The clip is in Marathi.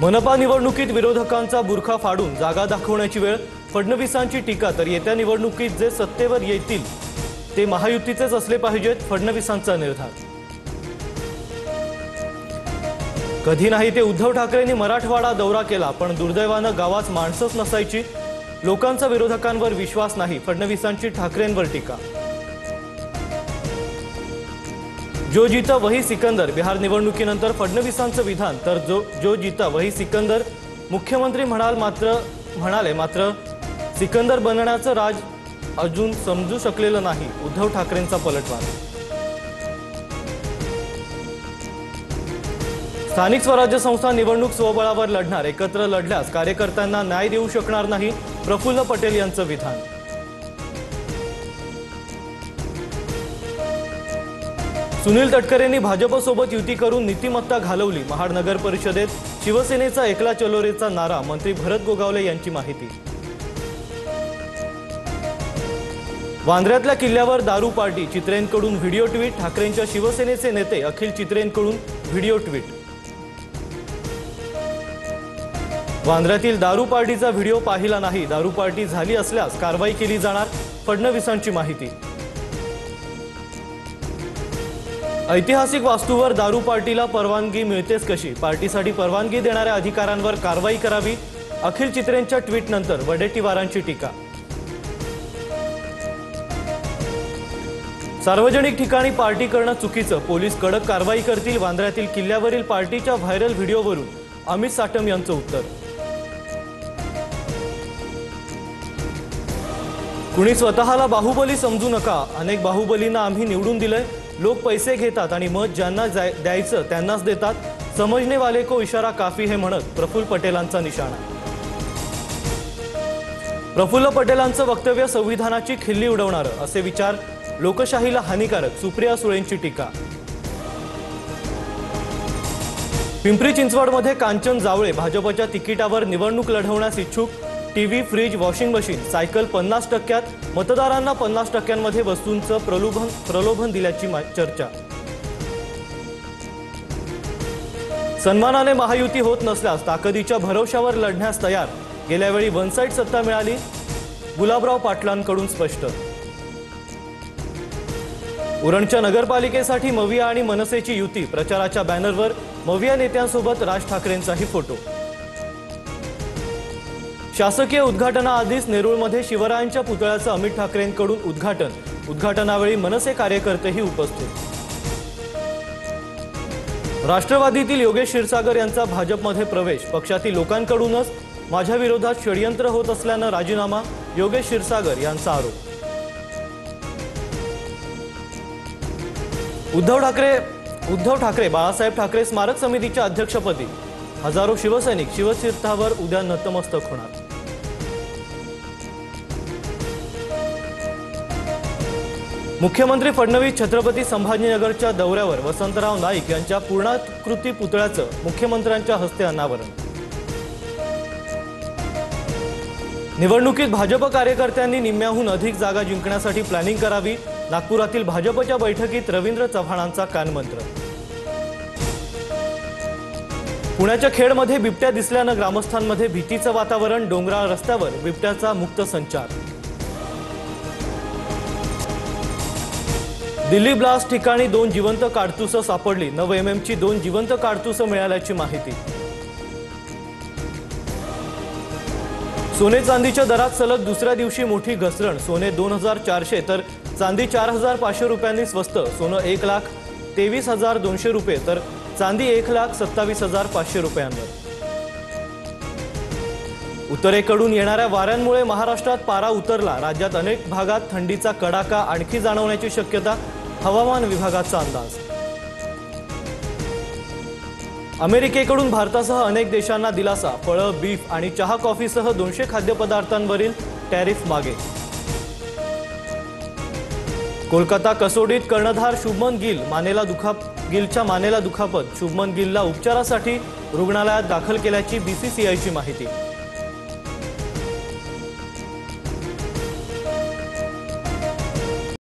मनपा निवडणुकीत विरोधकांचा बुरखा फाडून जागा दाखवण्याची वेळ, फडणवीसांची टीका। तर येत्या निवडणुकीत जे सत्तेवर येतील ते महायुतीचेच असले पाहिजेत, फडणवीसांचा निर्धार। कधी नाही ते उद्धव ठाकरेंनी मराठवाडा दौरा केला, पण दुर्दैवाने गावात माणसंच नसायची। लोकांचा विरोधकांवर विश्वास नाही, फडणवीसांची ठाकरेंवर टीका। जो जीता वही सिकंदर, बिहार निवडणुकीनंतर फडणवीसांचं विधान। तर जो जीता वही सिकंदर, मुख्यमंत्री म्हणाले मात्र सिकंदर बनण्याचं राज अजून समजू शकलेलं नाही, उद्धव ठाकरेंचा पलटवार। स्थानिक स्वराज्य संस्था निवडणूक स्वबळावर लढणार, एकत्र लढल्यास कार्यकर्त्यांना न्याय देऊ शकणार नाही, प्रफुल्ल पटेल यांचं विधान। सुनील तटकरेंनी भाजपसोबत युती करून नीतिमत्ता घालवली, महाड नगर परिषदेत शिवसेनेचा एकला चलोरेचा नारा, मंत्री भरत गोगावले यांची माहिती। वांद्र्यातल्या किल्ल्यावर दारू पार्टी, चित्रेंकडून व्हिडिओ ट्विट, ठाकरेंच्या शिवसेनेचे नेते अखिल चित्रेंकडून व्हिडिओ ट्विट। वांद्र्यातील दारू पार्टीचा व्हिडिओ पाहिला नाही, दारू पार्टी झाली असल्यास कारवाई केली जाणार, फडणवीसांची माहिती। ऐतिहासिक वास्तूवर दारू पार्टीला परवानगी मिळतेच कशी, पार्टीसाठी परवानगी देणाऱ्या अधिकाऱ्यांवर कारवाई करावी, अखिल चित्रेंच्या ट्विटनंतर वडेट्टीवारांची टीका। सार्वजनिक ठिकाणी पार्टी करणं चुकीचं, पोलीस कडक कारवाई करतील, वांद्र्यातील किल्ल्यावरील पार्टीच्या व्हायरल व्हिडिओवरून अमित साटम यांचं उत्तर। कुणी स्वतःला बाहुबली समजू नका, अनेक बाहुबलींना आम्ही निवडून दिलंय, लोक पैसे घेतात आणि मत ज्यांना द्यायचं त्यांनाच देतात, समजने वाले को इशारा काफी है म्हणत प्रफुल्ल पटेलांचा निशाणा। प्रफुल्ल पटेलांचं वक्तव्य संविधानाची खिल्ली उडवणारं, असे विचार लोकशाहीला हानिकारक, सुप्रिया सुळेंची टीका। पिंपरी चिंचवडमध्ये कांचन जावळे भाजपच्या तिकिटावर निवडणूक लढवण्यास इच्छुक, TV, fridge, washing machine, cycle 50%, मतदारांना 50%मध्ये वस्तूंचं प्रलोभन दिल्याची चर्चा। सन्मानाने महायुती होत नसल्यास ताकदीच्या भरवशावर लढण्यास तयार, गेल्या वेळी वन साइड सत्ता मिळाली, गुलाबराव पाटलांकडून स्पष्ट। उरणच्या नगरपालिकेसाठी मविया आणि मनसेची युती, प्रचाराच्या बॅनरवर मविया नेत्यांसोबत राज ठाकरेंचाही फोटो। शासकीय उद्घाटनाआधीच नेरूळमध्ये शिवरायांच्या पुतळ्याचं अमित ठाकरेंकडून उद्घाटन, उद्घाटनावेळी मनसे कार्यकर्तेही उपस्थित। राष्ट्रवादीतील योगेश क्षीरसागर यांचा भाजपमध्ये प्रवेश, पक्षातील लोकांकडूनच माझ्या विरोधात षडयंत्र होत असल्यानं राजीनामा, योगेश क्षीरसागर यांचा आरोप। उद्धव ठाकरे बाळासाहेब ठाकरे स्मारक समितीच्या अध्यक्षपदी, हजारो शिवसैनिक शिवतीर्थावर उद्या नतमस्तक होणार। मुख्यमंत्री फडणवीस छत्रपती संभाजीनगरच्या दौऱ्यावर, वसंतराव नाईक यांच्या पूर्णाकृती पुतळ्याचं मुख्यमंत्र्यांच्या हस्ते अनावरण। निवडणुकीत भाजप कार्यकर्त्यांनी निम्म्याहून अधिक जागा जिंकण्यासाठी प्लॅनिंग करावी, नागपुरातील भाजपच्या बैठकीत रवींद्र चव्हाणांचा कानमंत्र। पुण्याच्या खेडमध्ये बिबट्या दिसल्यानं ग्रामस्थांमध्ये भीतीचं वातावरण, डोंगराळ रस्त्यावर बिबट्याचा मुक्त संचार। दिल्ली ब्लास्ट ठिकाणी 2 जिवंत काडतुसं सापडली, 9 mmची 2 जिवंत काडतुसं मिळाल्याची माहिती। सोने चांदीच्या दरात सलग दुसऱ्या दिवशी मोठी घसरण, सोने 2400 तर चांदी 4500 रुपयांनी स्वस्त, सोनं 1,23,200 रुपये तर चांदी 1,27,500 रुपयांवर। उत्तरेकडून येणाऱ्या वाऱ्यांमुळे महाराष्ट्रात पारा उतरला, राज्यात अनेक भागात थंडीचा कडाका आणखी जाणवण्याची शक्यता, हवामान विभागाचा अंदाज। अमेरिकेकडून भारतासह अनेक देशांना दिलासा, फळं, बीफ आणि चहा कॉफीसह 200 खाद्यपदार्थांवरील टॅरिफ मागे। कोलकाता कसोटीत कर्णधार शुभमन गिलच्या मानेला दुखापत, शुभमन गिलला उपचारासाठी रुग्णालयात दाखल केल्याची बीसीसीआयची माहिती।